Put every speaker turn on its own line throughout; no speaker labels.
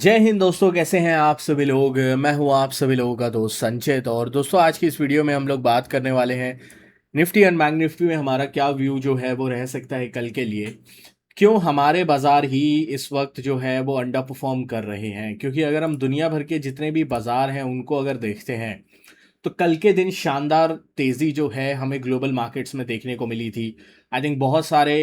जय हिंद दोस्तों, कैसे हैं आप सभी लोग। मैं हूं आप सभी लोगों का दोस्त संचित। और दोस्तों, आज की इस वीडियो में हम लोग बात करने वाले हैं निफ्टी एंड बैंक निफ्टी में हमारा क्या व्यू जो है वो रह सकता है कल के लिए। क्यों हमारे बाज़ार ही इस वक्त जो है वो अंडर परफॉर्म कर रहे हैं, क्योंकि अगर हम दुनिया भर के जितने भी बाज़ार हैं उनको अगर देखते हैं तो कल के दिन शानदार तेज़ी जो है हमें ग्लोबल मार्केट्स में देखने को मिली थी। आई थिंक बहुत सारे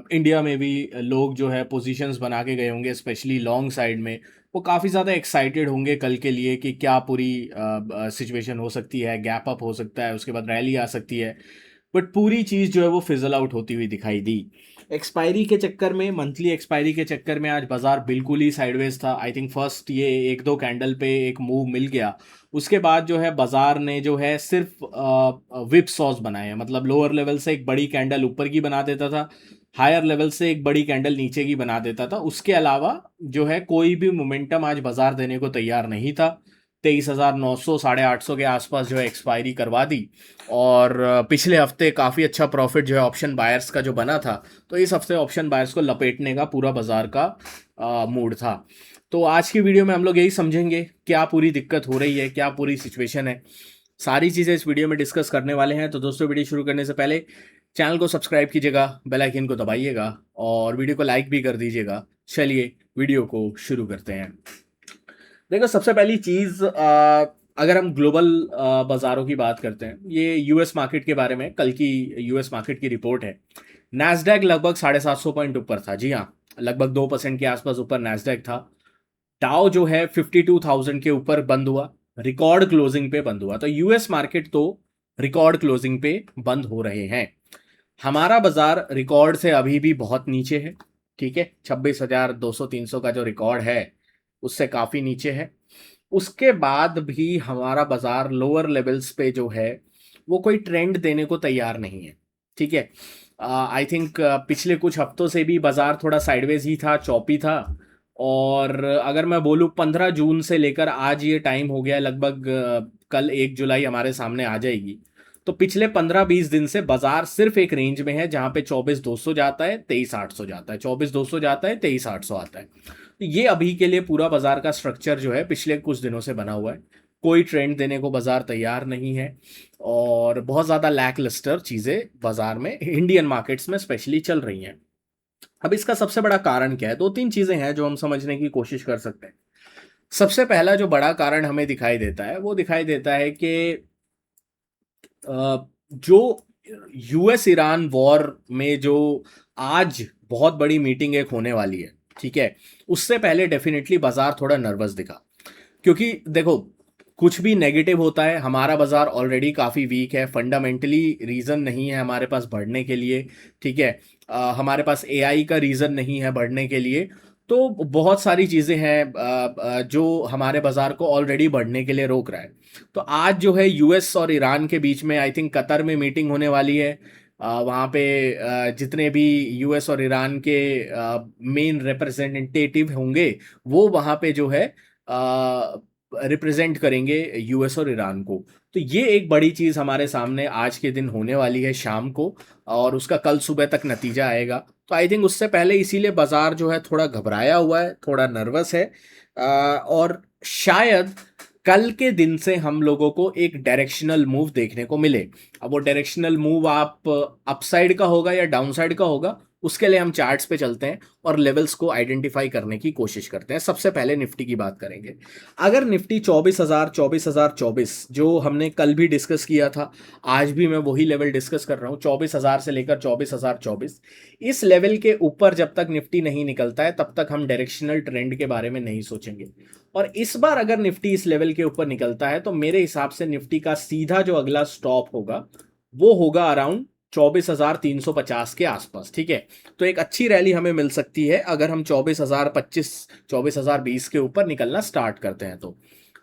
इंडिया में भी लोग जो है पोजीशंस बना के गए होंगे, स्पेशली लॉन्ग साइड में। वो काफ़ी ज़्यादा एक्साइटेड होंगे कल के लिए कि क्या पूरी सिचुएशन हो सकती है, गैप अप हो सकता है, उसके बाद रैली आ सकती है। बट पूरी चीज़ जो है वो फिजल आउट होती हुई दिखाई दी। एक्सपायरी के चक्कर में, मंथली एक्सपायरी के चक्कर में आज बाजार बिल्कुल ही साइडवेज था। आई थिंक फर्स्ट ये एक दो कैंडल पे एक मूव मिल गया, उसके बाद जो है बाजार ने जो है सिर्फ विप सॉस बनाए हैं। मतलब लोअर लेवल से एक बड़ी कैंडल ऊपर की बना देता था, हायर लेवल से एक बड़ी कैंडल नीचे की बना देता था। उसके अलावा जो है कोई भी मोमेंटम आज बाजार देने को तैयार नहीं था। 23,900 850 के आसपास जो है एक्सपायरी करवा दी। और पिछले हफ्ते काफ़ी अच्छा प्रॉफिट जो है ऑप्शन बायर्स का जो बना था, तो इस हफ्ते ऑप्शन बायर्स को लपेटने का पूरा बाजार का मूड था। तो आज की वीडियो में हम लोग यही समझेंगे क्या पूरी दिक्कत हो रही है, क्या पूरी सिचुएशन है। सारी चीज़ें इस वीडियो में डिस्कस करने वाले हैं। तो दोस्तों, वीडियो शुरू करने से पहले चैनल को सब्सक्राइब कीजिएगा, बेल आइकन को दबाइएगा और वीडियो को लाइक भी कर दीजिएगा। चलिए वीडियो को शुरू करते हैं। देखो, सबसे पहली चीज़, अगर हम ग्लोबल बाज़ारों की बात करते हैं, ये यूएस मार्केट के बारे में कल की यूएस मार्केट की रिपोर्ट है। नैस्डैक लगभग 750 पॉइंट ऊपर था। जी हाँ, लगभग 2% के आसपास ऊपर नैस्डैक था। डाउ जो है 52,000 के ऊपर बंद हुआ, रिकॉर्ड क्लोजिंग पे बंद हुआ। तो यूएस मार्केट तो रिकॉर्ड क्लोजिंग पे बंद हो रहे हैं। हमारा बाजार रिकॉर्ड से अभी भी बहुत नीचे है। ठीक है, 26,200-300 का जो रिकॉर्ड है उससे काफ़ी नीचे है। उसके बाद भी हमारा बाजार लोअर लेवल्स पे जो है वो कोई ट्रेंड देने को तैयार नहीं है। ठीक है, आई थिंक पिछले कुछ हफ्तों से भी बाजार थोड़ा साइडवेज ही था, चौपी था। और अगर मैं बोलूँ 15 जून से लेकर आज ये टाइम हो गया लगभग, कल 1 जुलाई हमारे सामने आ जाएगी। तो पिछले 15-20 दिन से बाजार सिर्फ एक रेंज में है जहां पे 24,200 जाता है, 23,800 जाता है, 24,200 जाता है, 23,800 आता है। तो ये अभी के लिए पूरा बाजार का स्ट्रक्चर जो है पिछले कुछ दिनों से बना हुआ है। कोई ट्रेंड देने को बाजार तैयार नहीं है और बहुत ज़्यादा लैक लिस्टर चीज़ें बाजार में, इंडियन मार्केट्स में स्पेशली चल रही हैं। अब इसका सबसे बड़ा कारण क्या है? दो तीन चीज़ें हैं जो हम समझने की कोशिश कर सकते हैं। सबसे पहला जो बड़ा कारण हमें दिखाई देता है वो दिखाई देता है कि जो यूएस ईरान वॉर में जो आज बहुत बड़ी मीटिंग एक होने वाली है, ठीक है, उससे पहले डेफिनेटली बाजार थोड़ा नर्वस दिखा। क्योंकि देखो, कुछ भी नेगेटिव होता है, हमारा बाजार ऑलरेडी काफ़ी वीक है, फंडामेंटली रीज़न नहीं है हमारे पास बढ़ने के लिए। ठीक है, हमारे पास एआई का रीज़न नहीं है बढ़ने के लिए। तो बहुत सारी चीज़ें हैं जो हमारे बाजार को ऑलरेडी बढ़ने के लिए रोक रहा है। तो आज जो है यूएस और ईरान के बीच में आई थिंक कतर में मीटिंग होने वाली है। वहाँ पे जितने भी यूएस और ईरान के मेन रिप्रेजेंटेटिव होंगे वो वहाँ पे जो है रिप्रेजेंट करेंगे यूएस और ईरान को। तो ये एक बड़ी चीज़ हमारे सामने आज के दिन होने वाली है शाम को, और उसका कल सुबह तक नतीजा आएगा। तो आई थिंक उससे पहले इसीलिए बाजार जो है थोड़ा घबराया हुआ है, थोड़ा नर्वस है। और शायद कल के दिन से हम लोगों को एक डायरेक्शनल मूव देखने को मिले। अब वो डायरेक्शनल मूव आप अपसाइड का होगा या डाउनसाइड का होगा, उसके लिए हम चार्ट्स पे चलते हैं और लेवल्स को आइडेंटिफाई करने की कोशिश करते हैं। सबसे पहले निफ्टी की बात करेंगे। अगर निफ्टी 24,024 जो हमने कल भी डिस्कस किया था, आज भी मैं वही लेवल डिस्कस कर रहा हूँ, 24,000 से लेकर 24,024, इस लेवल के ऊपर जब तक निफ्टी नहीं निकलता है तब तक हम डायरेक्शनल ट्रेंड के बारे में नहीं सोचेंगे। और इस बार अगर निफ्टी इस लेवल के ऊपर निकलता है तो मेरे हिसाब से निफ्टी का सीधा जो अगला स्टॉप होगा वो होगा अराउंड 24,350 के आसपास। ठीक है, तो एक अच्छी रैली हमें मिल सकती है अगर हम 24,025 24,020 के ऊपर निकलना स्टार्ट करते हैं। तो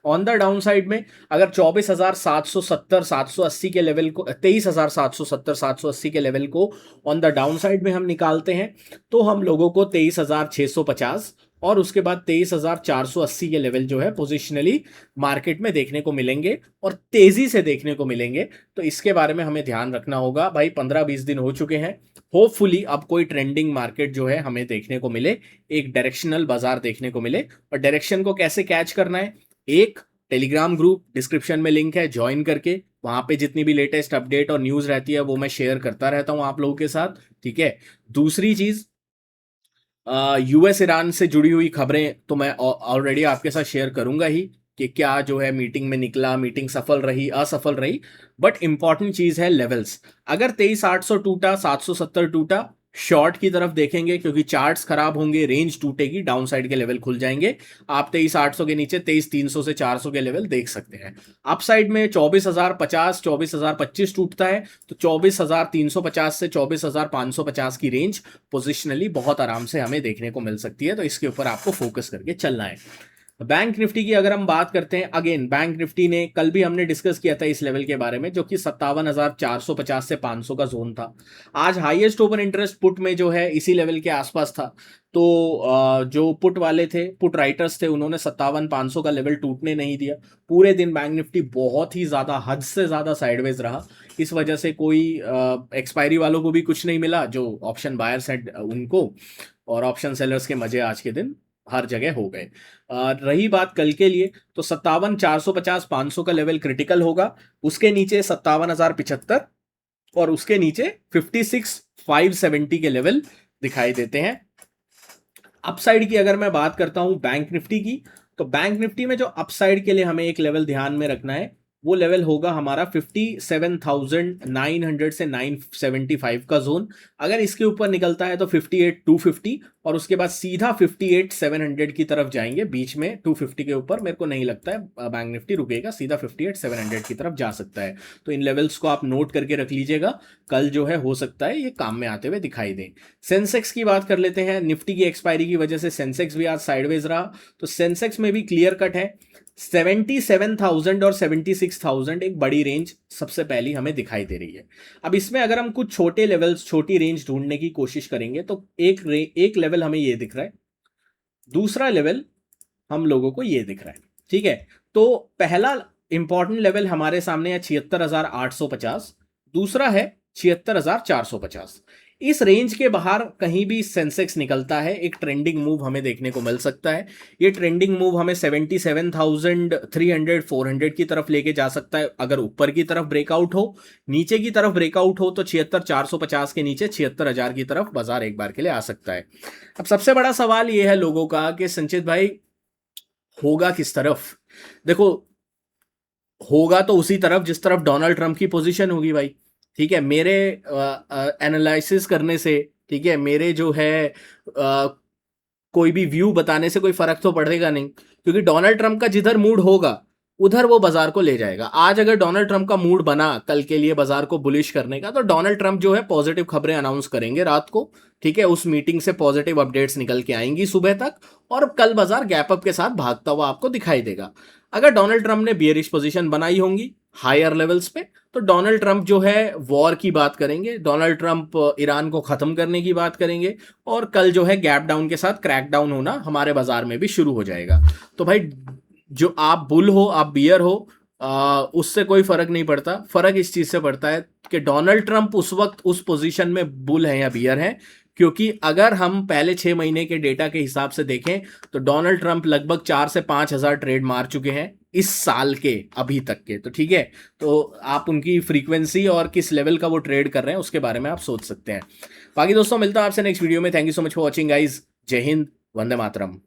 ऑन द डाउन साइड में अगर 24,770 780 के लेवल को, 23,770 780 के लेवल को ऑन द डाउन साइड में हम निकालते हैं तो हम लोगों को 23,650 और उसके बाद 23,480 के लेवल जो है पोजिशनली मार्केट में देखने को मिलेंगे और तेजी से देखने को मिलेंगे। तो इसके बारे में हमें ध्यान रखना होगा भाई। 15-20 दिन हो चुके हैं, होपफुली अब कोई ट्रेंडिंग मार्केट जो है हमें देखने को मिले, एक डायरेक्शनल बाजार देखने को मिले। और डायरेक्शन को कैसे कैच करना है, एक टेलीग्राम ग्रुप डिस्क्रिप्शन में लिंक है, ज्वाइन करके वहां पे जितनी भी लेटेस्ट अपडेट और न्यूज रहती है वो मैं शेयर करता रहता हूं आप लोगों के साथ, ठीक है। दूसरी चीज, यूएस ईरान से जुड़ी हुई खबरें तो मैं ऑलरेडी आपके साथ शेयर करूंगा ही कि क्या जो है मीटिंग में निकला, मीटिंग सफल रही असफल रही। बट इंपॉर्टेंट चीज है लेवल्स। अगर 23,800 टूटा, 770 टूटा, शॉर्ट की तरफ देखेंगे क्योंकि चार्ट्स खराब होंगे, रेंज टूटेगी, डाउन साइड के लेवल खुल जाएंगे। आप 23,800 के नीचे 23,300 से 400 के लेवल देख सकते हैं। अप साइड में 24,050, 24,025 टूटता है तो 24,350 से 24,550 की रेंज पोजिशनली बहुत आराम से हमें देखने को मिल सकती है। तो इसके ऊपर आपको फोकस करके चलना है। बैंक निफ्टी की अगर हम बात करते हैं, अगेन बैंक निफ्टी ने कल भी हमने डिस्कस किया था इस लेवल के बारे में, जो कि 57,450 से 500 का जोन था। आज हाईएस्ट ओपन इंटरेस्ट पुट में जो है इसी लेवल के आसपास था। तो जो पुट वाले थे, पुट राइटर्स थे, उन्होंने 57,500 का लेवल टूटने नहीं दिया। पूरे दिन बैंक निफ्टी बहुत ही ज्यादा, हद से ज्यादा साइडवेज रहा। इस वजह से कोई एक्सपायरी वालों को भी कुछ नहीं मिला, जो ऑप्शन बायर्स हैं उनको, और ऑप्शन सेलर्स के मजे आज के दिन हर जगह हो गए। रही बात कल के लिए, तो 57,450 500 का लेवल क्रिटिकल होगा। उसके नीचे 57,075 और उसके नीचे 56,570 के लेवल दिखाई देते हैं। अपसाइड की अगर मैं बात करता हूं बैंक निफ्टी की, तो बैंक निफ्टी में जो अपसाइड के लिए हमें एक लेवल ध्यान में रखना है, वो लेवल होगा हमारा 57,900 से 975 का जोन। अगर इसके ऊपर निकलता है तो 58,250 और उसके बाद सीधा 58,700 की तरफ जाएंगे। बीच में 250 के ऊपर मेरे को नहीं लगता है बैंक निफ्टी रुकेगा, सीधा 58,700 की तरफ जा सकता है। तो इन लेवल्स को आप नोट करके रख लीजिएगा, कल जो है हो सकता है ये काम में आते हुए दिखाई दें। सेंसेक्स की बात कर लेते हैं। निफ्टी की एक्सपायरी की वजह से सेंसेक्स भी आज साइडवेज रहा, तो सेंसेक्स में भी क्लियर कट है। 77,000 और 76,000 एक बड़ी रेंज सबसे पहली हमें दिखाई दे रही है। अब इसमें अगर हम कुछ छोटे लेवल्स, छोटी रेंज ढूंढने की कोशिश करेंगे तो एक लेवल हमें ये दिख रहा है, दूसरा लेवल हम लोगों को ये दिख रहा है, ठीक है। तो पहला इंपॉर्टेंट लेवल हमारे सामने है 76,850, दूसरा है 76,450। इस रेंज के बाहर कहीं भी सेंसेक्स निकलता है, एक ट्रेंडिंग मूव हमें देखने को मिल सकता है। ये ट्रेंडिंग मूव हमें 77,300 400 की तरफ लेके जा सकता है। अगर ऊपर की तरफ ब्रेकआउट हो, नीचे की तरफ ब्रेकआउट हो तो 76,450 के नीचे 76,000 की तरफ बाजार एक बार के लिए आ सकता है। अब सबसे बड़ा सवाल ये है लोगों का कि संचित भाई होगा किस तरफ। देखो, होगा तो उसी तरफ जिस तरफ डोनाल्ड ट्रंप की पोजीशन होगी भाई, ठीक है। मेरे एनालिसिस करने से, ठीक है, मेरे जो है कोई भी व्यू बताने से कोई फर्क तो पड़ेगा नहीं, क्योंकि डोनाल्ड ट्रंप का जिधर मूड होगा उधर वो बाजार को ले जाएगा। आज अगर डोनाल्ड ट्रंप का मूड बना कल के लिए बाजार को बुलिश करने का, तो डोनाल्ड ट्रंप जो है पॉजिटिव खबरें अनाउंस करेंगे रात को, ठीक है। उस मीटिंग से पॉजिटिव अपडेट्स निकल के आएंगी सुबह तक, और कल बाजार गैप अप के साथ भागता हुआ आपको दिखाई देगा। अगर डोनाल्ड ट्रंप ने बियरिश पोजीशन बनाई होंगी हायर लेवल्स पे, तो डोनाल्ड ट्रंप जो है वॉर की बात करेंगे, डोनाल्ड ट्रंप ईरान को खत्म करने की बात करेंगे, और कल जो है गैप डाउन के साथ क्रैक डाउन होना हमारे बाजार में भी शुरू हो जाएगा। तो भाई जो आप बुल हो, आप बियर हो, उससे कोई फर्क नहीं पड़ता। फर्क इस चीज से पड़ता है कि डोनाल्ड ट्रंप उस वक्त उस पोजीशन में बुल है या बियर है। क्योंकि अगर हम पहले 6 महीने के डेटा के हिसाब से देखें तो डोनाल्ड ट्रंप लगभग 4 से 5 हजार ट्रेड मार चुके हैं इस साल के अभी तक के, तो ठीक है। तो आप उनकी फ्रीक्वेंसी और किस लेवल का वो ट्रेड कर रहे हैं उसके बारे में आप सोच सकते हैं। बाकी दोस्तों, मिलता है आपसे नेक्स्ट वीडियो में। Thank you so much for watching guys. जय हिंद, वंदे मातरम।